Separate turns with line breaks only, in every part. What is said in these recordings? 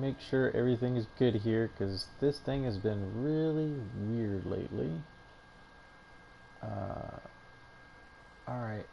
make sure everything is good here, because this thing has been really weird lately. Alright.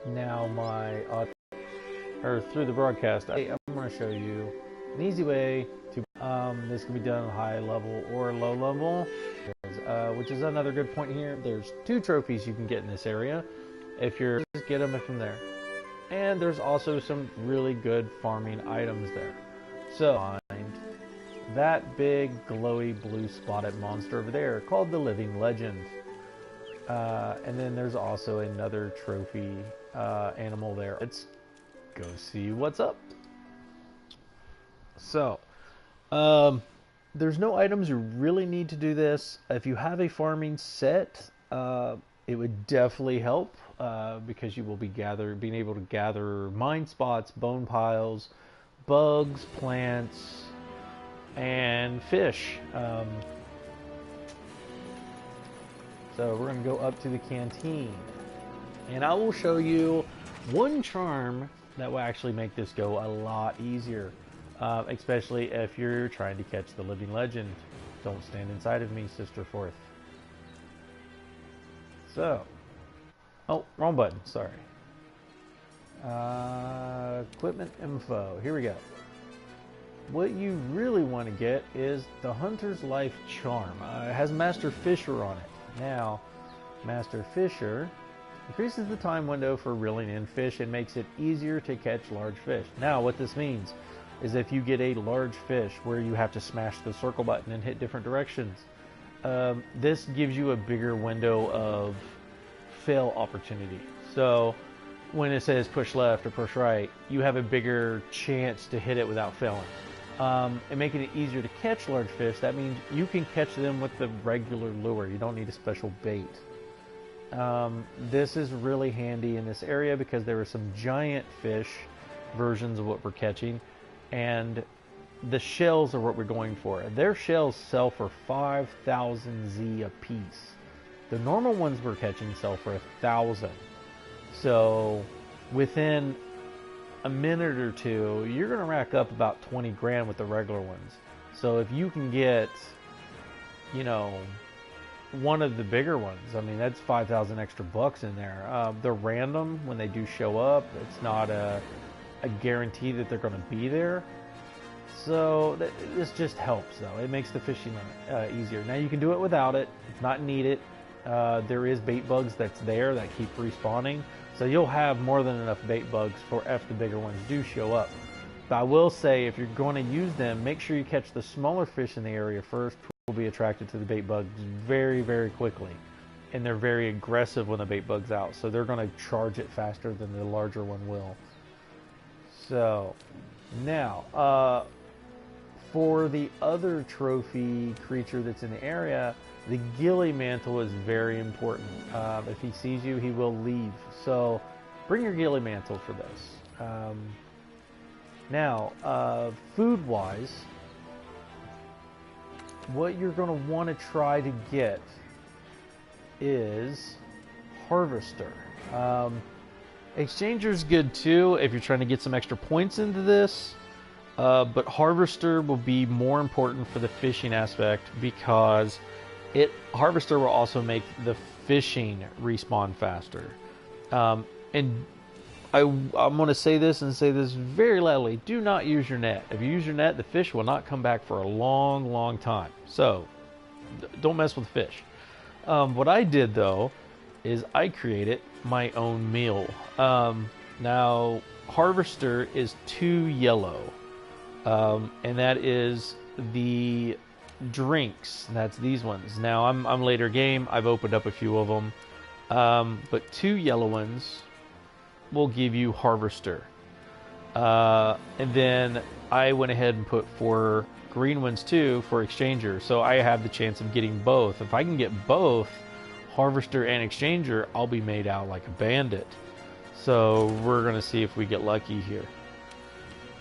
Now through the broadcast, I'm going to show you an easy way to, this can be done on high level or low level, which is another good point here. There's 2 trophies you can get in this area. If you're, just get them from there. And there's also some really good farming items there. So, find that big glowy blue spotted monster over there called the Living Legend. And then there's also another trophy animal there. Let's go see what's up. So, there's no items you really need to do this. If you have a farming set, it would definitely help because you will be being able to gather mine spots, bone piles, bugs, plants, and fish. So we're going to go up to the canteen, and I will show you one charm that will actually make this go a lot easier, especially if you're trying to catch the Living Legend. Don't stand inside of me, Sister Forth. So, oh, wrong button, sorry. Equipment info, here we go. What you really want to get is the Hunter's Life Charm. It has Master Fisher on it. Now, Master Fisher increases the time window for reeling in fish and makes it easier to catch large fish. Now, what this means is if you get a large fish where you have to smash the circle button and hit different directions, this gives you a bigger window of fail opportunity. So when it says push left or push right, you have a bigger chance to hit it without failing. And making it easier to catch large fish, that means you can catch them with the regular lure. You don't need a special bait. This is really handy in this area because there are some giant fish versions of what we're catching, and the shells are what we're going for. Their shells sell for 5,000 Z a piece. The normal ones we're catching sell for 1,000. So within a minute or two, you're going to rack up about 20 grand with the regular ones. So if you can get, you know, one of the bigger ones, I mean, that's 5,000 extra bucks in there. They're random when they do show up. It's not a guarantee that they're going to be there. So this just helps, though. It makes the fishing easier. Now you can do it without it. It's not needed. There is bait bugs that's there that keep respawning. So you'll have more than enough bait bugs for if the bigger ones do show up. But I will say, if you're going to use them, make sure you catch the smaller fish in the area first, who will be attracted to the bait bugs very, very quickly. And they're very aggressive when the bait bug's out. So they're going to charge it faster than the larger one will. So, now, for the other trophy creature that's in the area, the Gilly Mantle is very important. If he sees you, he will leave. So bring your Gilly Mantle for this. Now, food-wise, what you're going to want to try to get is Harvester. Exchanger's good too if you're trying to get some extra points into this. But Harvester will be more important for the fishing aspect because Harvester will also make the fishing respawn faster. And I'm going to say this and say this very loudly. Do not use your net. If you use your net, the fish will not come back for a long, long time. So don't mess with fish. What I did, though, is I created my own meal. Now, Harvester is 2 yellow. And that is the drinks. That's these ones. Now I'm later game. I've opened up a few of them, but 2 yellow ones will give you Harvester. And then I went ahead and put 4 green ones too for Exchanger. So I have the chance of getting both. If I can get both Harvester and Exchanger, I'll be made out like a bandit. So we're gonna see if we get lucky here.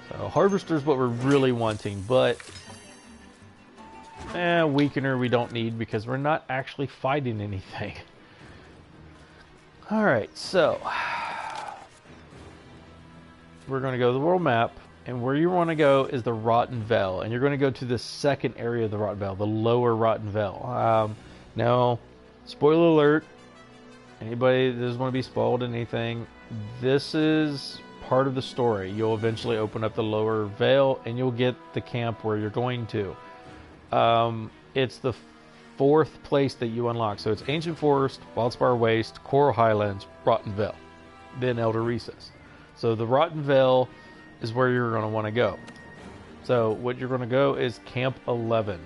So Harvester is what we're really wanting, but Weakener we don't need because we're not actually fighting anything. Alright, so we're going to go to the world map, and where you want to go is the Rotten Vale, and you're going to go to the second area of the Rotten Vale, the lower Rotten Vale. Now, spoiler alert, anybody that doesn't want to be spoiled in anything, this is part of the story. You'll eventually open up the lower Vale, and you'll get the camp where you're going to. It's the fourth place that you unlock. So it's Ancient Forest, Wildspire Waste, Coral Highlands, Rotten Vale, then Elder Recess. So the Rotten Vale is where you're going to want to go. So what you're going to go is Camp 11.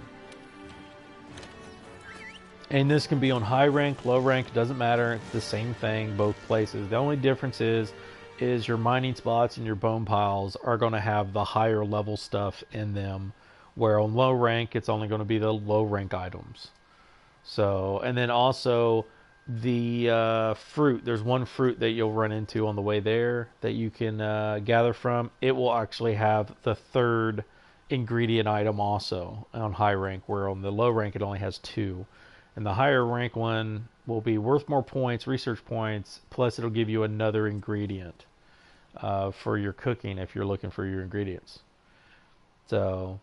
And this can be on high rank, low rank, doesn't matter. It's the same thing, both places. The only difference is your mining spots and your bone piles are going to have the higher level stuff in them, where on low rank, it's only going to be the low rank items. So, and then also the fruit, there's one fruit that you'll run into on the way there that you can gather from. It will actually have the third ingredient item also on high rank, where on the low rank it only has two. And the higher rank one will be worth more points, research points, plus it'll give you another ingredient for your cooking if you're looking for your ingredients. So,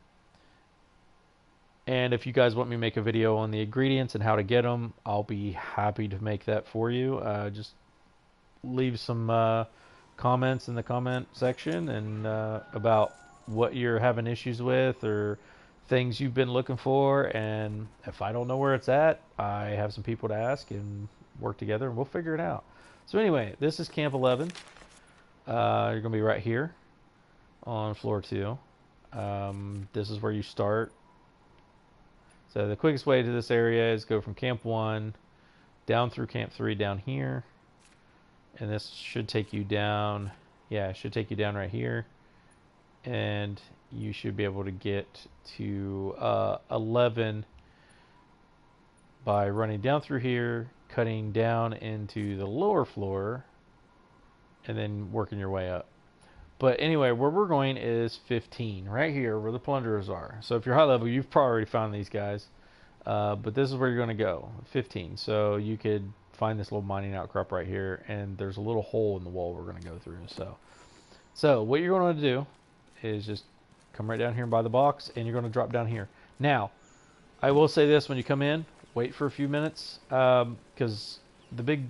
and if you guys want me to make a video on the ingredients and how to get them, I'll be happy to make that for you. Just leave some comments in the comment section and about what you're having issues with or things you've been looking for, and if I don't know where it's at, I have some people to ask and work together and we'll figure it out. So anyway, this is Camp 11. You're going to be right here on floor 2. This is where you start. So the quickest way to this area is go from Camp 1 down through Camp 3 down here, and this should take you down, yeah, it should take you down right here, and you should be able to get to 11 by running down through here, cutting down into the lower floor, and then working your way up. But anyway, where we're going is 15, right here where the plunderers are. So if you're high level, you've probably already found these guys. But this is where you're going to go, 15. So you could find this little mining outcrop right here, and there's a little hole in the wall we're going to go through. So what you're going to do is just come right down here and buy the box, and you're going to drop down here. Now, I will say this: when you come in, wait for a few minutes, because the big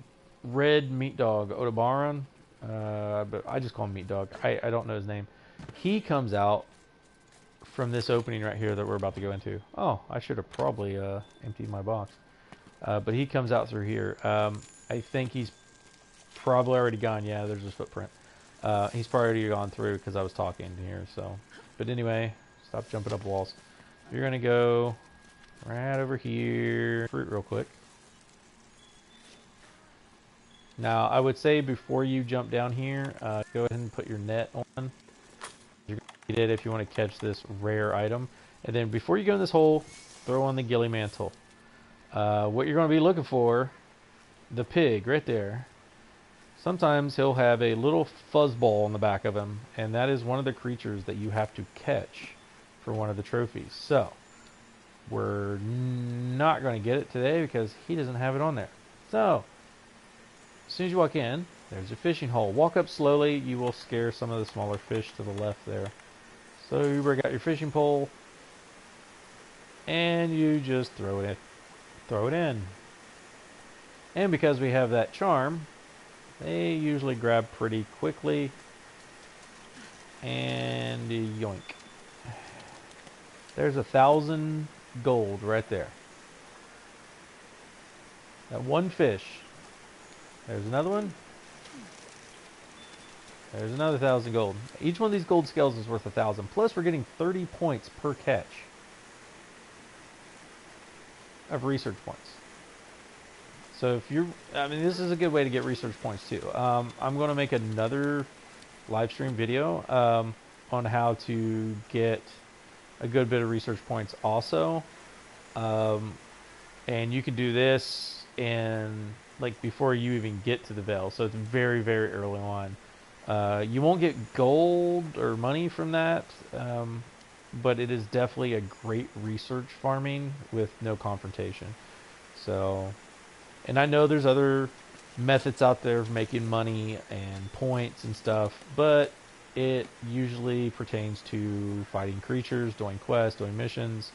red meat dog, Odobaron, but I just call him Meat Dog. I don't know his name. He comes out from this opening right here that we're about to go into. Oh, I should have probably emptied my box. But he comes out through here. I think he's probably already gone. Yeah, there's his footprint. He's probably already gone through because I was talking here. So, but anyway, stop jumping up walls. You're gonna go right over here. Fruit real quick. Now, I would say before you jump down here, go ahead and put your net on. You're going to need it if you want to catch this rare item. And then before you go in this hole, throw on the ghillie mantle. What you're going to be looking for, the pig right there. Sometimes he'll have a little fuzzball on the back of him, and that is one of the creatures that you have to catch for one of the trophies. So, we're not going to get it today because he doesn't have it on there. So, as soon as you walk in, there's your fishing hole. Walk up slowly. You will scare some of the smaller fish to the left there. So you break out your fishing pole, and you just throw it in. Throw it in. And because we have that charm, they usually grab pretty quickly. And yoink. There's 1,000 gold right there. That one fish. There's another one. There's another 1,000 gold. Each one of these gold scales is worth 1,000. Plus, we're getting 30 points per catch of research points. So if you're, I mean, this is a good way to get research points too. I'm going to make another live stream video on how to get a good bit of research points also. And you can do this in like before you even get to the Vale, so it's very, very early on. You won't get gold or money from that, but it is definitely a great research farming with no confrontation. So, and I know there's other methods out there of making money and points and stuff, but it usually pertains to fighting creatures, doing quests, doing missions.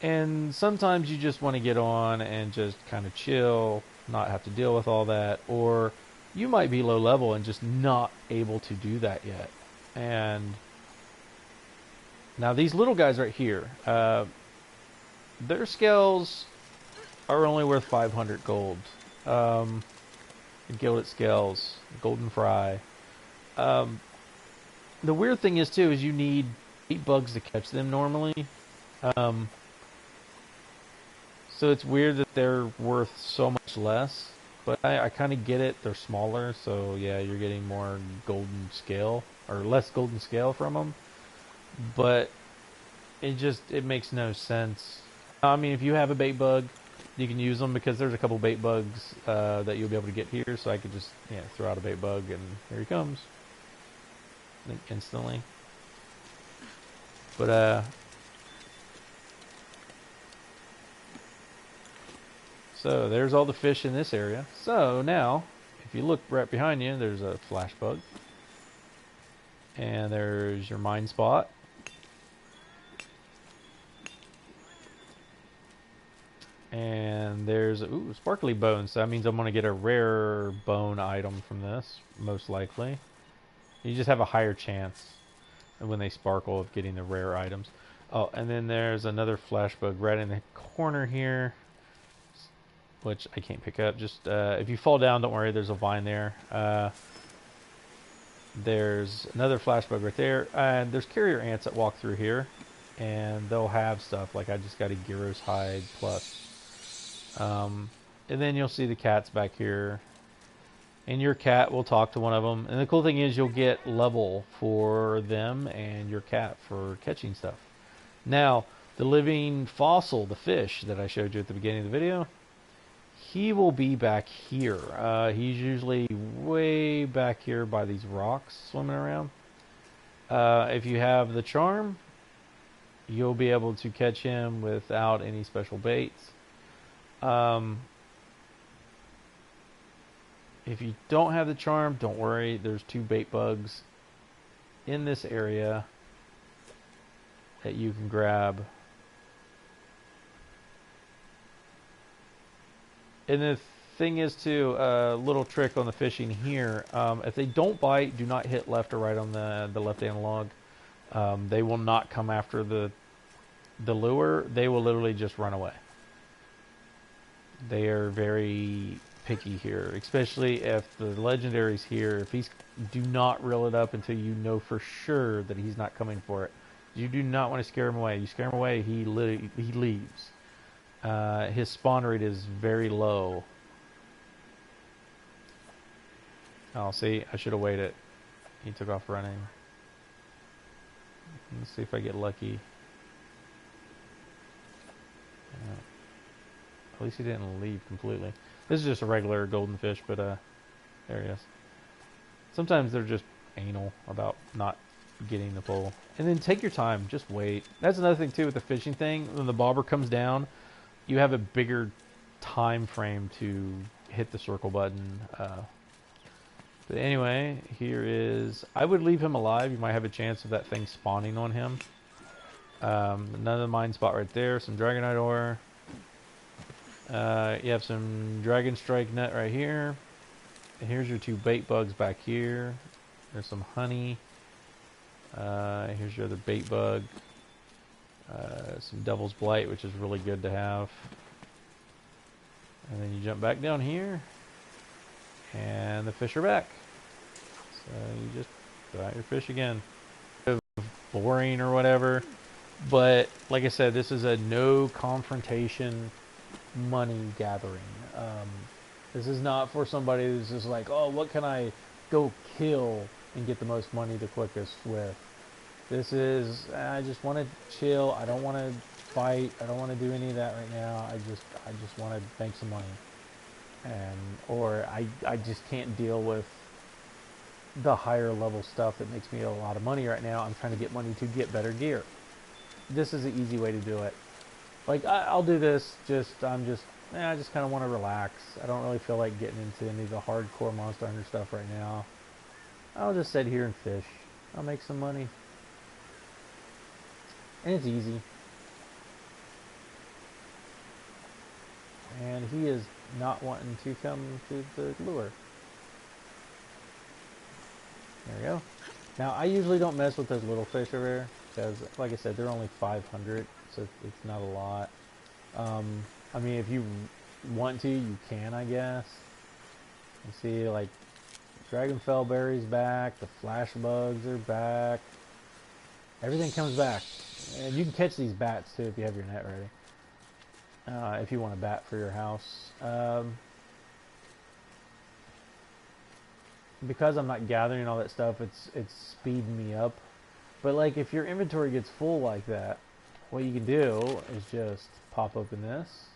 And sometimes you just want to get on and just kind of chill, not have to deal with all that. Or you might be low level and just not able to do that yet. And now these little guys right here, their scales are only worth 500 gold. Gilded scales, golden fry. The weird thing is too is you need 8 bugs to catch them normally. So it's weird that they're worth so much less. But I kind of get it. They're smaller, so yeah, you're getting more golden scale or less golden scale from them. But it makes no sense. I mean, if you have a bait bug, you can use them because there's a couple bait bugs that you'll be able to get here. So I could just throw out a bait bug and here he comes, like instantly. But so there's all the fish in this area. So now, if you look right behind you, there's a flash bug, and there's your mine spot. And there's sparkly bones. So that means I'm going to get a rare bone item from this, most likely. You just have a higher chance when they sparkle of getting the rare items. Oh, and then there's another flash bug right in the corner here, which I can't pick up. Just if you fall down, don't worry. There's a vine there. There's another flash bug right there, and there's carrier ants that walk through here, and they'll have stuff like I just got a Gyros hide plus. And then you'll see the cats back here, and your cat will talk to one of them. And the cool thing is you'll get level for them and your cat for catching stuff. Now, the living fossil, the fish that I showed you at the beginning of the video, he will be back here. He's usually way back here by these rocks swimming around. If you have the charm, you'll be able to catch him without any special baits. If you don't have the charm, don't worry. There's 2 bait bugs in this area that you can grab. And the thing is too, a little trick on the fishing here. If they don't bite, do not hit left or right on the left analog. They will not come after the lure. They will literally just run away. They are very picky here, especially if the legendary's here. If do not reel it up until you know for sure that he's not coming for it. You do not want to scare him away. You scare him away, he leaves. His spawn rate is very low. Oh, see, I should have waited. He took off running. Let's see if I get lucky. At least he didn't leave completely. This is just a regular golden fish, but there he is. Sometimes they're just anal about not getting the pole. And then take your time, just wait. That's another thing too with the fishing thing. When the bobber comes down, you have a bigger time frame to hit the circle button. But anyway, here is... I would leave him alive. You might have a chance of that thing spawning on him. Another mine spot right there. Some Dragonite ore. You have some Dragon Strike nut right here. And here's your 2 bait bugs back here. There's some honey. Here's your other bait bug. Some Devil's Blight, which is really good to have. And then you jump back down here. And the fish are back. So you just throw out your fish again. Boring or whatever. But like I said, this is a no confrontation money gathering. This is not for somebody who's just like, oh, what can I go kill and get the most money the quickest with? This is, I just want to chill. I don't want to fight. I don't want to do any of that right now. I just want to make some money. Or I just can't deal with the higher level stuff that makes me a lot of money right now. I'm trying to get money to get better gear. This is an easy way to do it. Like, I'll do this, I just kind of want to relax. I don't really feel like getting into any of the hardcore Monster Hunter stuff right now. I'll just sit here and fish. I'll make some money. And it's easy. And he is not wanting to come to the lure. There we go. Now, I usually don't mess with those little fish over there, because, like I said, they're only 500, so it's not a lot. I mean, if you want to, you can, I guess. You see, like, Dragonfell Berry's back, the Flash Bugs are back. Everything comes back. And you can catch these bats, too, if you have your net ready. If you want a bat for your house. Because I'm not gathering all that stuff, it's speeding me up. But like, if your inventory gets full like that, what you can do is just pop open this,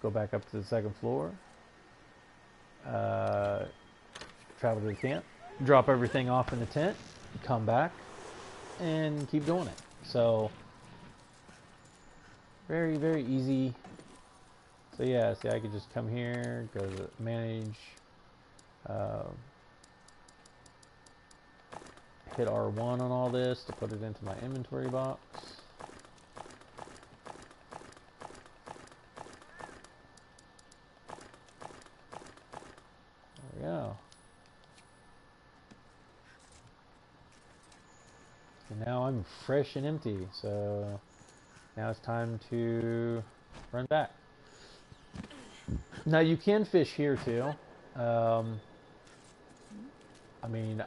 go back up to the second floor, travel to the camp, drop everything off in the tent, come back, and keep doing it. So, very, very easy. So yeah, see, I could just come here, go to manage, hit R1 on all this to put it into my inventory box. There we go. And now I'm fresh and empty, so now it's time to run back. Now you can fish here too. I mean,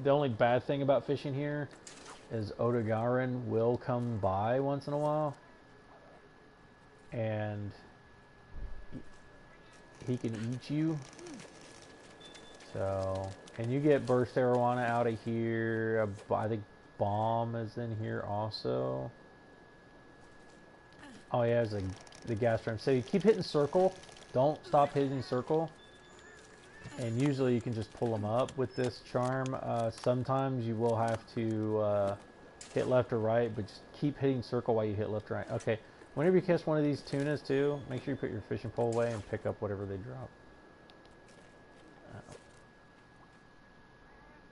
the only bad thing about fishing here is Odogaron will come by once in a while, and he can eat you. So, and you get Burst Arowana out of here. I think Bomb is in here also. Oh yeah, there's the gas ram. So you keep hitting circle. Don't stop hitting circle. And usually you can just pull them up with this charm. Sometimes you will have to hit left or right, but just keep hitting circle while you hit left or right. Okay, whenever you catch one of these tunas too, make sure you put your fishing pole away and pick up whatever they drop.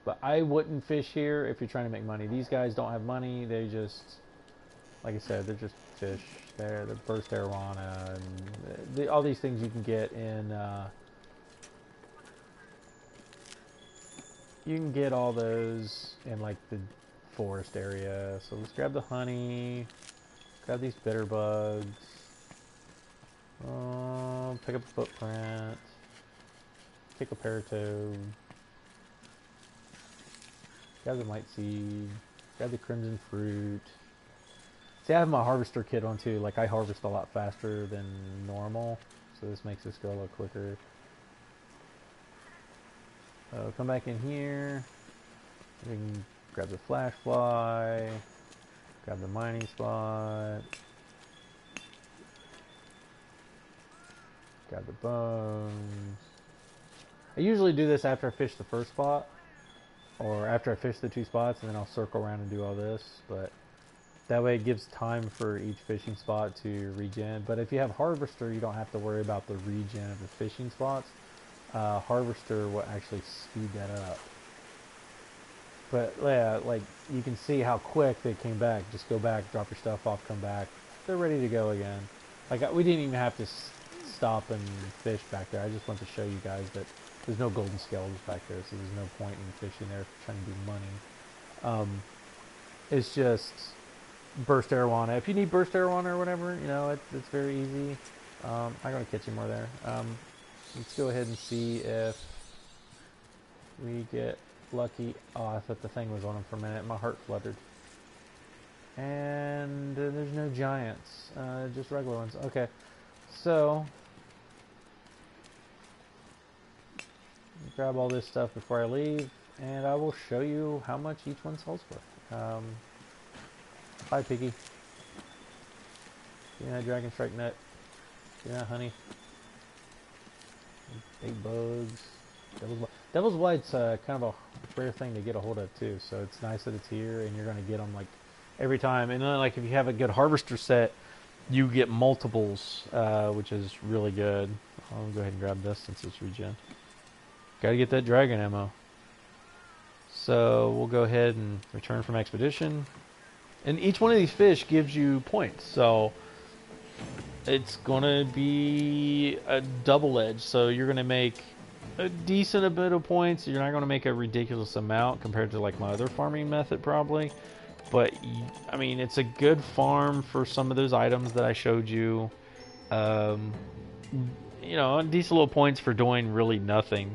But I wouldn't fish here if you're trying to make money. These guys don't have money. They just, like I said, they're just fish. They're the Burst Arowana and all these things you can get in... you can get all those in like the forest area. So let's grab the honey, grab these bitter bugs, pick up a footprint, pick a Paratoad, grab the Might Seed, grab the Crimson Fruit. See, I have my harvester kit on too. Like, I harvest a lot faster than normal, so this makes this go a little quicker. So come back in here. We can grab the Flash Fly, grab the mining spot, grab the bones. I usually do this after I fish the first spot, or after I fish the two spots, and then I'll circle around and do all this, but that way it gives time for each fishing spot to regen. But if you have Harvester, you don't have to worry about the regen of the fishing spots. Harvester will actually speed that up. But yeah, like, you can see how quick they came back. Just go back, drop your stuff off, come back. They're ready to go again. Like, we didn't even have to stop and fish back there. I just want to show you guys that there's no golden skeletons back there, so there's no point in fishing there if you're trying to do money. It's just Burst Arowana. If you need Burst Arowana or whatever, you know, it's very easy. I'm not going to catch any more there. Let's go ahead and see if we get lucky. Oh, I thought the thing was on him for a minute. My heart fluttered. And there's no giants, just regular ones. Okay, so grab all this stuff before I leave, and I will show you how much each one sells for. Bye, Piggy. Give me that Dragon Strike nut. Give me that honey. Big bugs. Devil's Blight's kind of a rare thing to get a hold of too, so it's nice that it's here and you're going to get them like every time. And then, like, if you have a good harvester set, you get multiples, which is really good. I'll go ahead and grab this since it's regen. Gotta get that dragon ammo. So we'll go ahead and return from expedition. And each one of these fish gives you points. So it's going to be a double edge. So you're going to make a decent bit of points. You're not going to make a ridiculous amount compared to like my other farming method probably. But, I mean, it's a good farm for some of those items that I showed you. You know, decent little points for doing really nothing.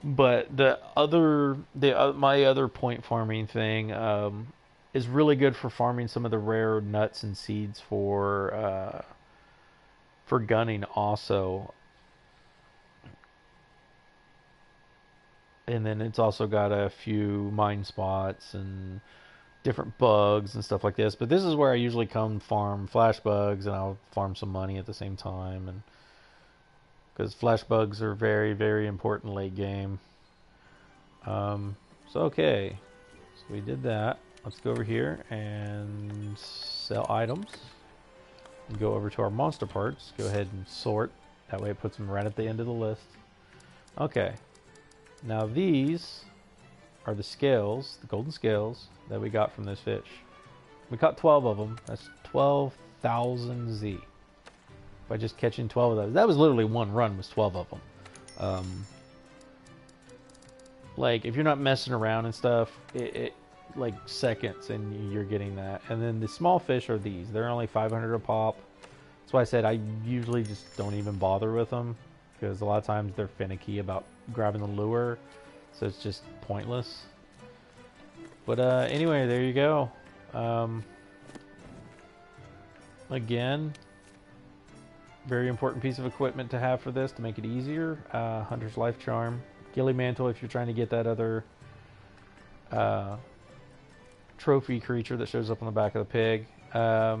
But my other point farming thing is really good for farming some of the rare nuts and seeds for gunning also. And then it's also got a few mine spots and different bugs and stuff like this. But this is where I usually come farm flash bugs, and I'll farm some money at the same time, and because flash bugs are very, very important late game. So okay, so we did that. Let's go over here and sell items. And go over to our monster parts. Go ahead and sort. That way it puts them right at the end of the list. Okay. Now these are the scales, the golden scales that we got from this fish. We caught 12 of them. That's 12,000 Z. By just catching 12 of those. That was literally one run, was 12 of them. Like, if you're not messing around and stuff, it like seconds and you're getting that. And then the small fish are these. They're only 500 a pop. That's why I said I usually just don't even bother with them, because a lot of times they're finicky about grabbing the lure, so it's just pointless. But anyway, there you go. Again, very important piece of equipment to have for this to make it easier. Hunter's Life Charm. Ghillie Mantle if you're trying to get that other trophy creature that shows up on the back of the pig. I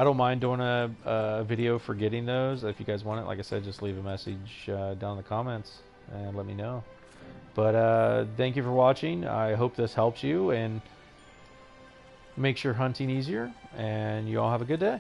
don't mind doing a video for getting those. If you guys want it, like I said, just leave a message down in the comments and let me know. But thank you for watching. I hope this helps you and makes your hunting easier. And you all have a good day.